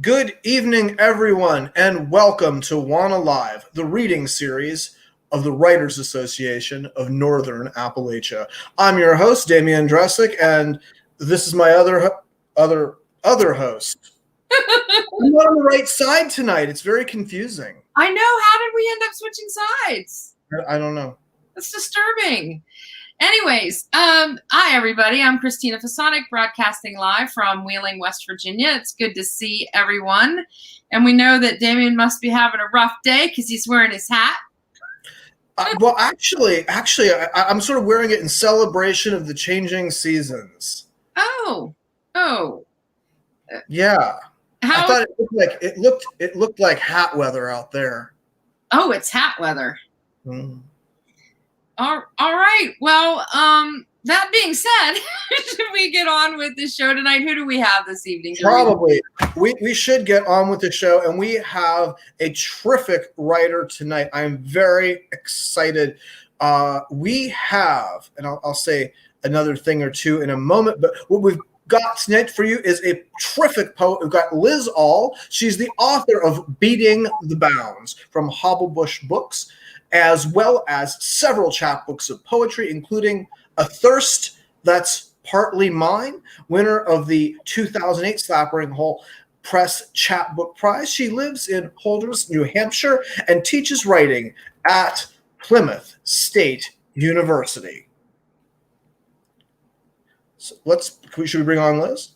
Good evening, everyone, and welcome to WANA Live, the reading series of the Writers Association of Northern Appalachia. I'm your host, Damian Dressick, and this is my other host. I'm not on the right side tonight. It's very confusing. I know. How did we end up switching sides? I don't know. That's disturbing. Anyways, hi everybody. I'm Christina Fasonic, broadcasting live from Wheeling, West Virginia. It's good to see everyone. And we know that Damien must be having a rough day because he's wearing his hat. Well, actually, I'm sort of wearing it in celebration of the changing seasons. Oh. Yeah. I thought it looked like hat weather out there. Oh, it's hat weather. Mm. All right. Well, that being said, should we get on with the show tonight? Who do we have this evening? Probably. We should get on with the show, and we have a terrific writer tonight. I'm very excited. We have, and I'll say another thing or two in a moment, but what we've got tonight for you is a terrific poet. We've got Liz All. She's the author of Beating the Bounds from Hobblebush Books, as well as several chapbooks of poetry, including A Thirst That's Partly Mine, winner of the 2008 Slapering Whole Press Chapbook Prize. She lives in Holderness, New Hampshire, and teaches writing at Plymouth State University. So should we bring on Liz?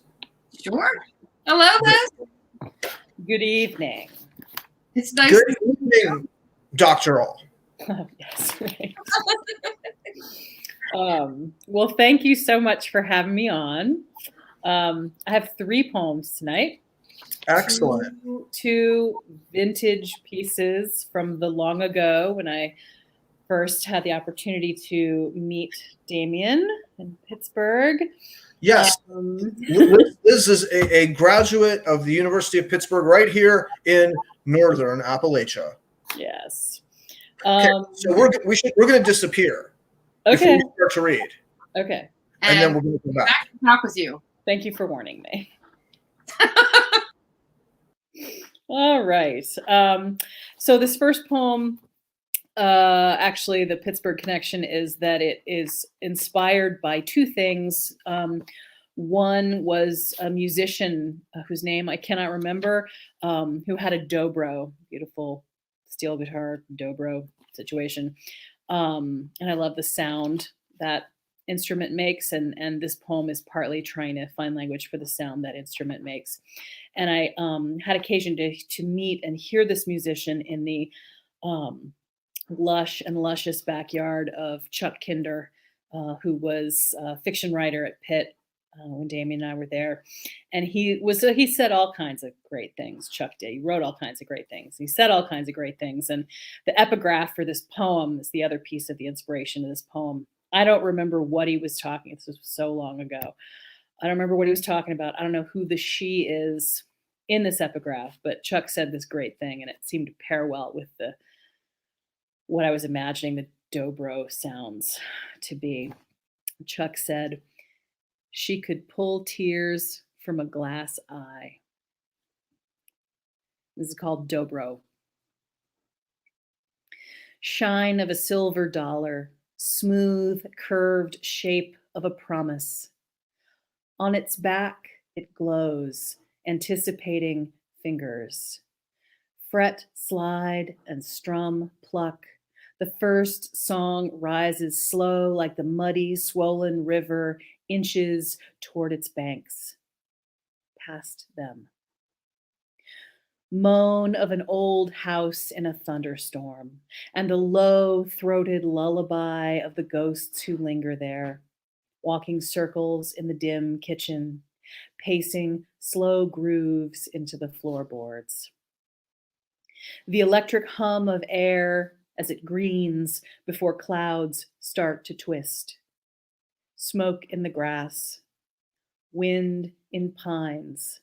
Sure. Hello, Liz. Good evening. It's nice. Good evening, Dr. All. Oh, yes, right. Well, thank you so much for having me on. I have 3 poems tonight. Excellent. Two vintage pieces from the long ago when I first had the opportunity to meet Damien in Pittsburgh. Yes. Liz is a graduate of the University of Pittsburgh right here in Northern Appalachia. Yes. Okay, so we're going to disappear. Okay. Before we start to read. Okay. And then we're going to come back. To talk with you. Thank you for warning me. All right. So this first poem, actually, the Pittsburgh connection is that it is inspired by 2 things. One was a musician whose name I cannot remember, who had a dobro, beautiful steel guitar dobro situation. And I love the sound that instrument makes, and this poem is partly trying to find language for the sound that instrument makes. And I had occasion to meet and hear this musician in the lush and luscious backyard of Chuck Kinder, who was a fiction writer at Pitt when Damien and I were there. And he said all kinds of great things. Chuck did. He wrote all kinds of great things. He said all kinds of great things. And the epigraph for this poem is the other piece of the inspiration of this poem. I don't remember what he was talking. This was so long ago. I don't remember what he was talking about. I don't know who the she is in this epigraph, but Chuck said this great thing, and it seemed to pair well with what I was imagining the dobro sounds to be. Chuck said, "She could pull tears from a glass eye." This is called dobro. Shine of a silver dollar, smooth, curved shape of a promise. On its back, it glows, anticipating fingers. Fret, slide, and strum, pluck. The first song rises slow like the muddy, swollen river inches toward its banks. Past them. Moan of an old house in a thunderstorm, and the low-throated lullaby of the ghosts who linger there, walking circles in the dim kitchen, pacing slow grooves into the floorboards. The electric hum of air as it greens before clouds start to twist. Smoke in the grass, wind in pines,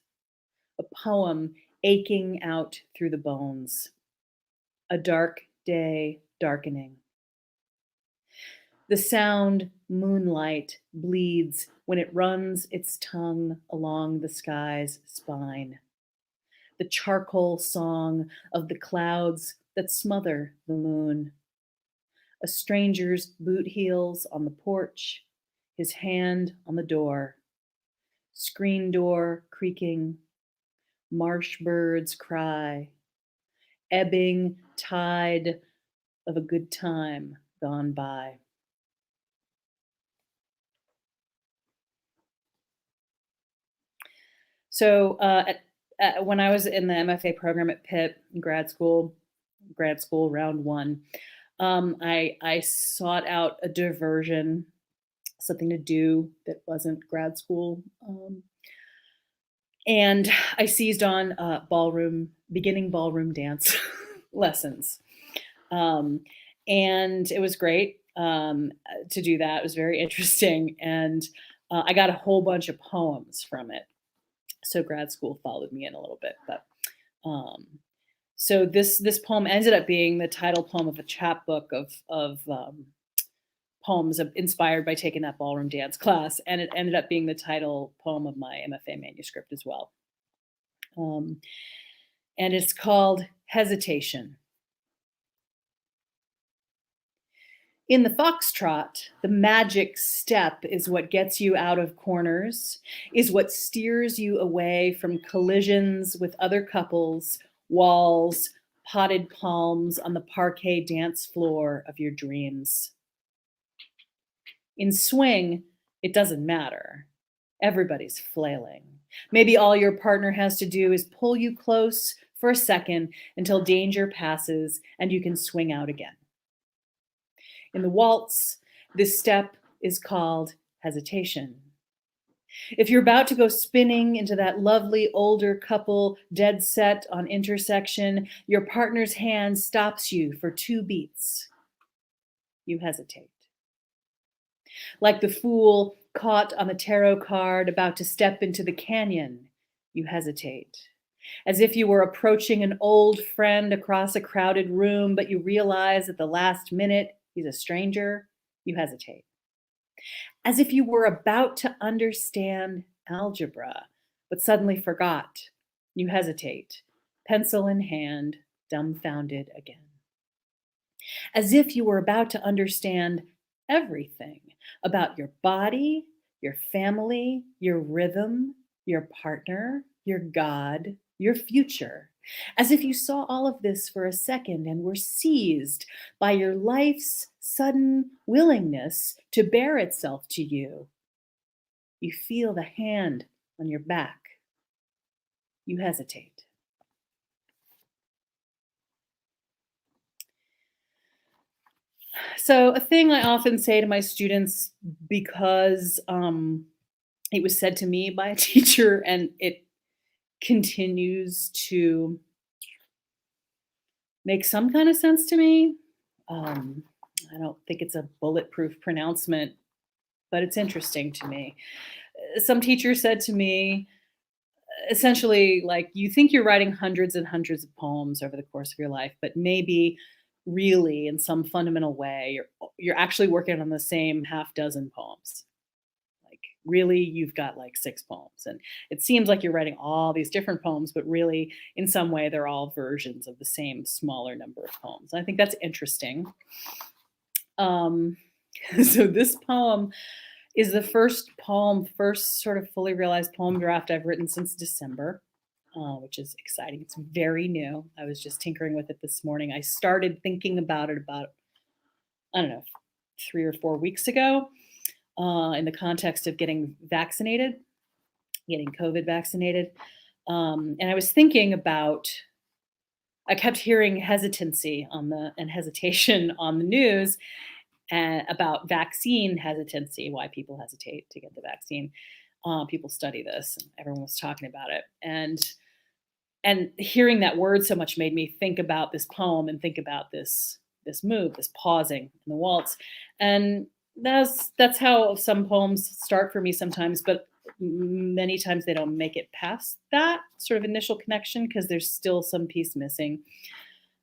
a poem aching out through the bones, a dark day darkening. The sound, moonlight, bleeds when it runs its tongue along the sky's spine. the charcoal song of the clouds that smother the moon. A stranger's boot heels on the porch, his hand on the door, screen door creaking, marsh birds cry, ebbing tide of a good time gone by. So when I was in the MFA program at Pitt in grad school round one, I sought out a diversion, something to do that wasn't grad school. And I seized on beginning ballroom dance lessons. And it was great to do that. It was very interesting. And I got a whole bunch of poems from it. So grad school followed me in a little bit. But so this poem ended up being the title poem of a chapbook of poems inspired by taking that ballroom dance class. And it ended up being the title poem of my MFA manuscript as well. And it's called Hesitation. In the foxtrot, the magic step is what gets you out of corners, is what steers you away from collisions with other couples, walls, potted palms on the parquet dance floor of your dreams. In swing, it doesn't matter. Everybody's flailing. Maybe all your partner has to do is pull you close for a second until danger passes and you can swing out again. In the waltz, this step is called hesitation. If you're about to go spinning into that lovely older couple dead set on intersection, your partner's hand stops you for 2 beats. You hesitate. Like the fool caught on the tarot card about to step into the canyon, you hesitate. As if you were approaching an old friend across a crowded room, but you realize at the last minute he's a stranger, you hesitate. As if you were about to understand algebra, but suddenly forgot, you hesitate, pencil in hand, dumbfounded again. As if you were about to understand everything about your body, your family, your rhythm, your partner, your God, your future. As if you saw all of this for a second and were seized by your life's sudden willingness to bear itself to you. You feel the hand on your back. You hesitate. So a thing I often say to my students, because it was said to me by a teacher and it continues to make some kind of sense to me. I don't think it's a bulletproof pronouncement, but it's interesting to me. Some teacher said to me, essentially, like, you think you're writing hundreds and hundreds of poems over the course of your life, but maybe really in some fundamental way, you're actually working on the same half dozen poems. Like, really, you've got like 6 poems. And it seems like you're writing all these different poems, but really, in some way, they're all versions of the same smaller number of poems. I think that's interesting. So this poem is the first sort of fully realized poem draft I've written since December, which is exciting. It's very new. I was just tinkering with it this morning. I started thinking about it about, I don't know, 3 or 4 weeks ago, in the context of getting COVID vaccinated. And I was thinking about, I kept hearing hesitation on the news about vaccine hesitancy, why people hesitate to get the vaccine. People study this, and everyone was talking about it. And hearing that word so much made me think about this poem and think about this move, this pausing in the waltz. And that's how some poems start for me sometimes, but many times they don't make it past that sort of initial connection because there's still some piece missing.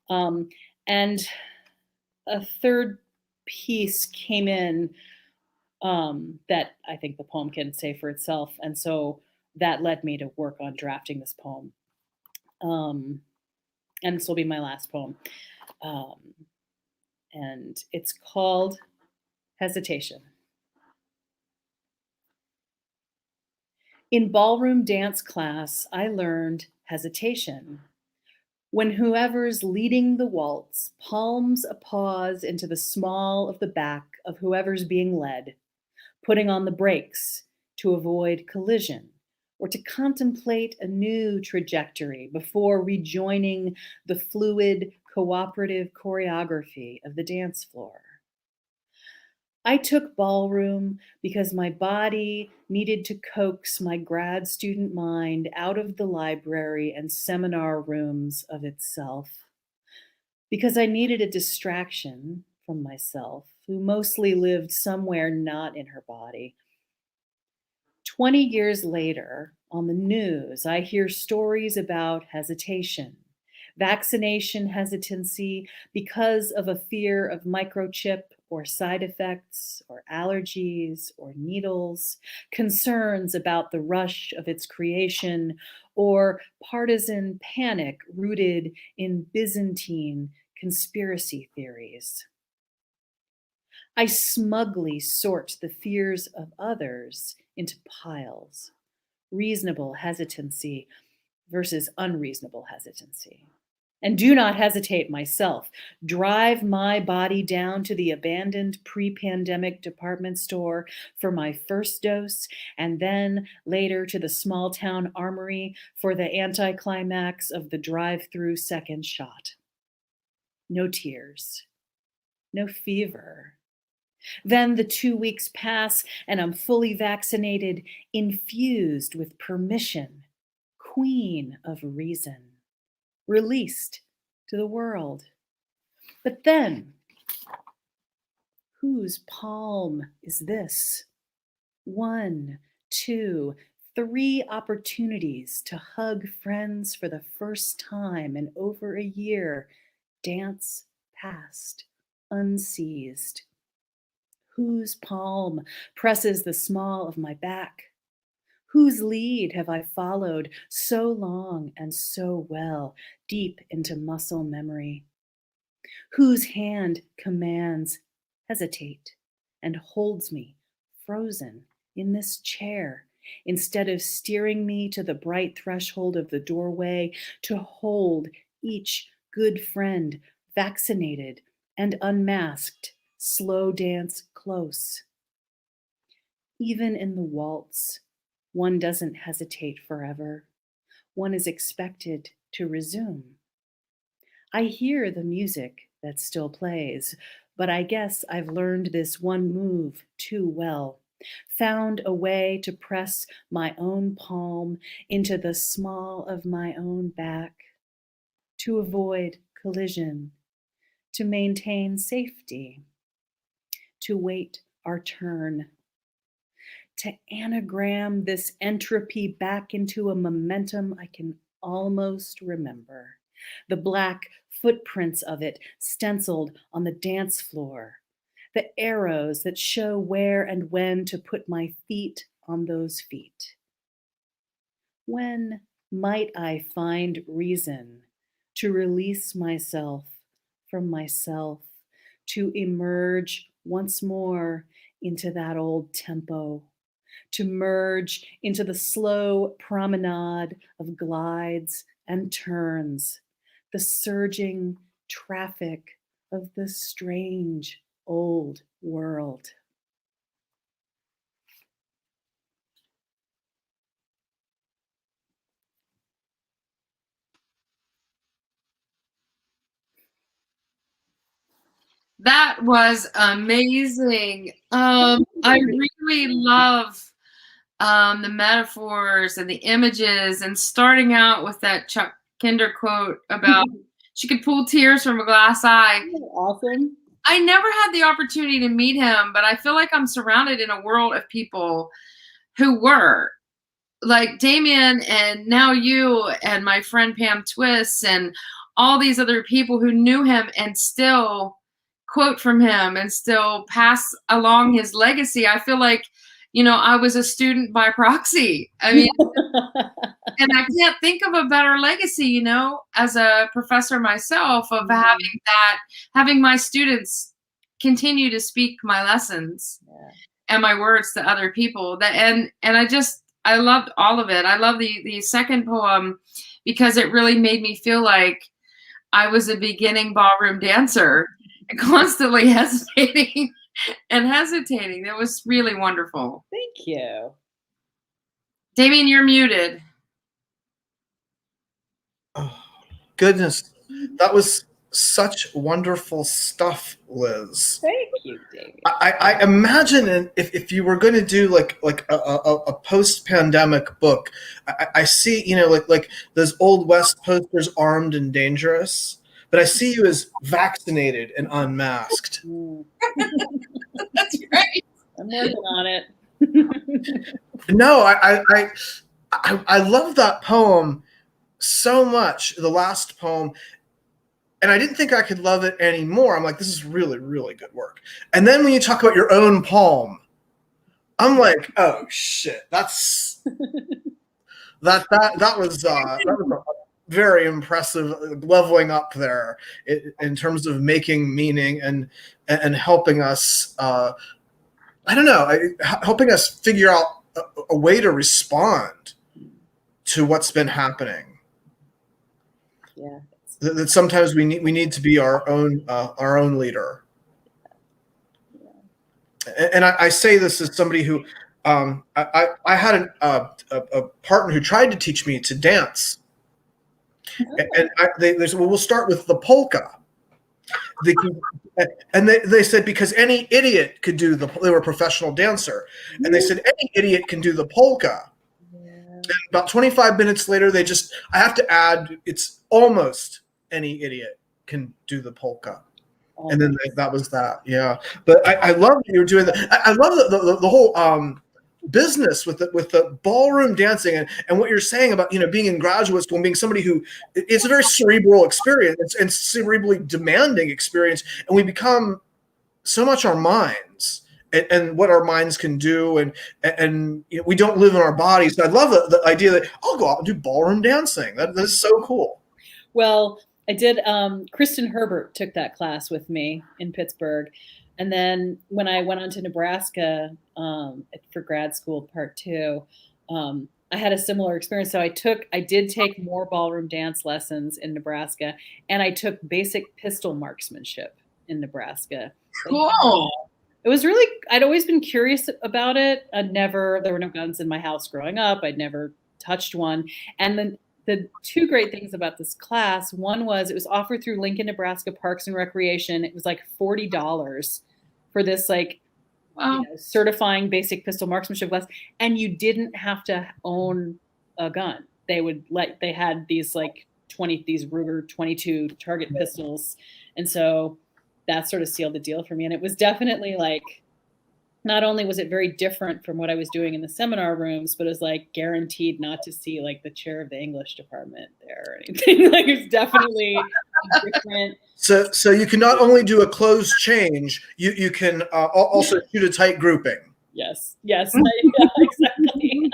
And a third piece came in that I think the poem can say for itself. And so that led me to work on drafting this poem. And this will be my last poem. And it's called Hesitation. In ballroom dance class, I learned hesitation. When whoever's leading the waltz palms a pause into the small of the back of whoever's being led, putting on the brakes to avoid collision or to contemplate a new trajectory before rejoining the fluid, cooperative choreography of the dance floor. I took ballroom because my body needed to coax my grad student mind out of the library and seminar rooms of itself, because I needed a distraction from myself, who mostly lived somewhere not in her body. 20 years later, on the news, I hear stories about hesitation, vaccination hesitancy because of a fear of microchip or side effects or allergies or needles, concerns about the rush of its creation, or partisan panic rooted in Byzantine conspiracy theories. I smugly sort the fears of others into piles. Reasonable hesitancy versus unreasonable hesitancy. And do not hesitate myself. Drive my body down to the abandoned pre-pandemic department store for my first dose, and then later to the small town armory for the anticlimax of the drive-through second shot. No tears, no fever. Then the 2 weeks pass and I'm fully vaccinated, infused with permission, queen of reason, released to the world. But then, whose palm is this? 1, 2, 3 opportunities to hug friends for the first time in over a year, dance past, unseized. Whose palm presses the small of my back? Whose lead have I followed so long and so well, deep into muscle memory? Whose hand commands hesitate and holds me frozen in this chair instead of steering me to the bright threshold of the doorway to hold each good friend vaccinated and unmasked, slow dance close? Even in the waltz, one doesn't hesitate forever. One is expected to resume. I hear the music that still plays, but I guess I've learned this one move too well, found a way to press my own palm into the small of my own back, to avoid collision, to maintain safety, to wait our turn, to anagram this entropy back into a momentum I can almost remember, the black footprints of it stenciled on the dance floor, the arrows that show where and when to put my feet on those feet. When might I find reason to release myself from myself, to emerge once more into that old tempo, to merge into the slow promenade of glides and turns, the surging traffic of the strange old world? That was amazing. I really love the metaphors and the images, and starting out with that Chuck Kinder quote about she could pull tears from a glass eye. Awesome. I never had the opportunity to meet him, but I feel like I'm surrounded in a world of people who were like Damien, and now you and my friend Pam Twist and all these other people who knew him and still quote from him and still pass along his legacy. I feel like, I was a student by proxy. I mean, And I can't think of a better legacy, you know, as a professor myself, of having my students continue to speak my lessons and my words to other people. And I loved all of it. I love the second poem because it really made me feel like I was a beginning ballroom dancer, constantly hesitating and hesitating. That was really wonderful. Thank you. Damien, you're muted. Oh, goodness. That was such wonderful stuff, Liz. Thank you, Damien. I imagine if you were going to do like a post-pandemic book, I see, you know, like those old West posters, Armed and Dangerous, but I see you as vaccinated and unmasked. That's right. I'm working on it. No, I love that poem so much, the last poem, and I didn't think I could love it anymore. I'm like, this is really, really good work. And then when you talk about your own poem, I'm like, oh shit, that's that was a very impressive leveling up there in terms of making meaning and helping us. I don't know, helping us figure out a way to respond to what's been happening. Yeah. That sometimes we need to be our own leader. And I say this as somebody who I had a partner who tried to teach me to dance, and they said, well, we'll start with the polka. And they said, because any idiot could do they were a professional dancer, and they said any idiot can do the polka. And about 25 minutes later, I have to add, it's almost any idiot can do the polka. And then that was that. Yeah. But I love that you're doing that. I love the whole business with the ballroom dancing and what you're saying about, you know, being in graduate school and being somebody who, it's a very cerebral experience and cerebrally demanding experience. And we become so much our minds and what our minds can do. And you know, we don't live in our bodies. I love the idea that I'll go out and do ballroom dancing. That is so cool. Well, I did. Kristen Herbert took that class with me in Pittsburgh. And then when I went on to Nebraska for grad school part 2, I had a similar experience. So I did take more ballroom dance lessons in Nebraska, and I took basic pistol marksmanship in Nebraska. Cool. It was really, I'd always been curious about it. There were no guns in my house growing up. I'd never touched one. And then the two great things about this class, one was it was offered through Lincoln, Nebraska Parks and Recreation. It was like $40 for this, like, wow, you know, certifying basic pistol marksmanship class. And you didn't have to own a gun. They had these like these Ruger 22 target pistols. And so that sort of sealed the deal for me. And it was definitely like, not only was it very different from what I was doing in the seminar rooms, but it was like guaranteed not to see like the chair of the English department there or anything. Like, it's definitely different. So you can not only do a closed change, you can also shoot a tight grouping. Yes, yeah, exactly.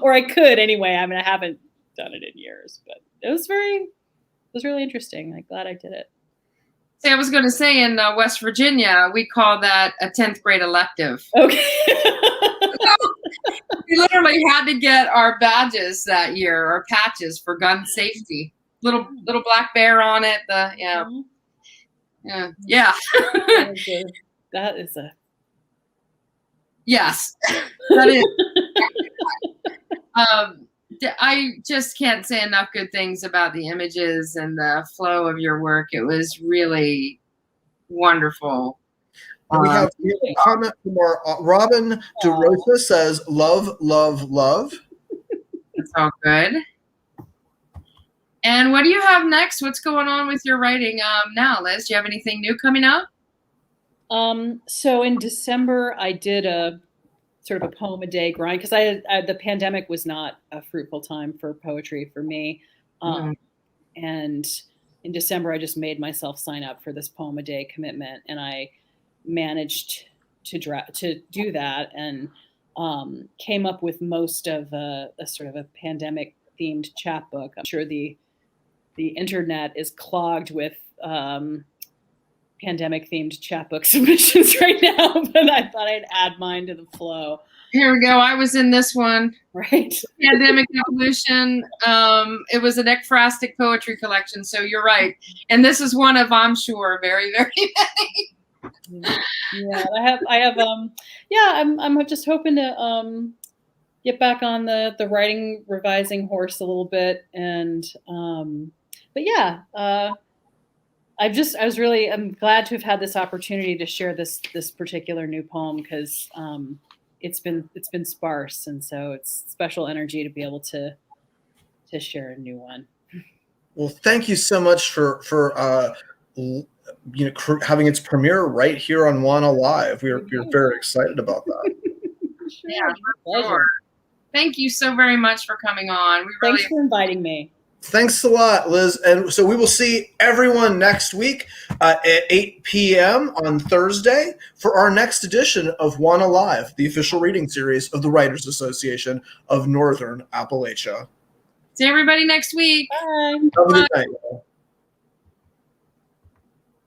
Or I could anyway. I mean, I haven't done it in years, but it was really interesting. I'm glad I did it. See, I was going to say in West Virginia, we call that a 10th grade elective. Okay. We literally had to get our badges that year, our patches for gun safety. Little black bear on it. Yeah. That is a. Yes, that is. I just can't say enough good things about the images and the flow of your work. It was really wonderful. We have a comment from our Robin DeRosa says, love, love, love. That's all good. And what do you have next? What's going on with your writing now, Liz? Do you have anything new coming out? So in December, I did a sort of a poem a day grind because the pandemic was not a fruitful time for poetry for me. And in December, I just made myself sign up for this poem a day commitment, and I managed to do that. And came up with most of a sort of a pandemic themed chapbook. I'm sure the internet is clogged with pandemic themed chapbook submissions right now, but I thought I'd add mine to the flow. Here we go. I was in this one. Right. Pandemic Evolution. It was an ekphrastic poetry collection, so you're right. And this is one of, I'm sure, very, very many. Yeah, I'm just hoping to get back on the writing, revising horse a little bit, and but yeah, I'm glad to have had this opportunity to share this particular new poem, because it's been sparse, and so it's special energy to be able to share a new one. Well, thank you so much for having its premiere right here on WANA Live. We're very excited about that. Sure. Yeah, for sure. Thank you so very much for coming on. Thanks for inviting me. Thanks a lot, Liz. And so we will see everyone next week at 8 p.m. on Thursday for our next edition of WANA Live, the official reading series of the Writers Association of Northern Appalachia. See everybody next week. Bye. Have a good night, y'all.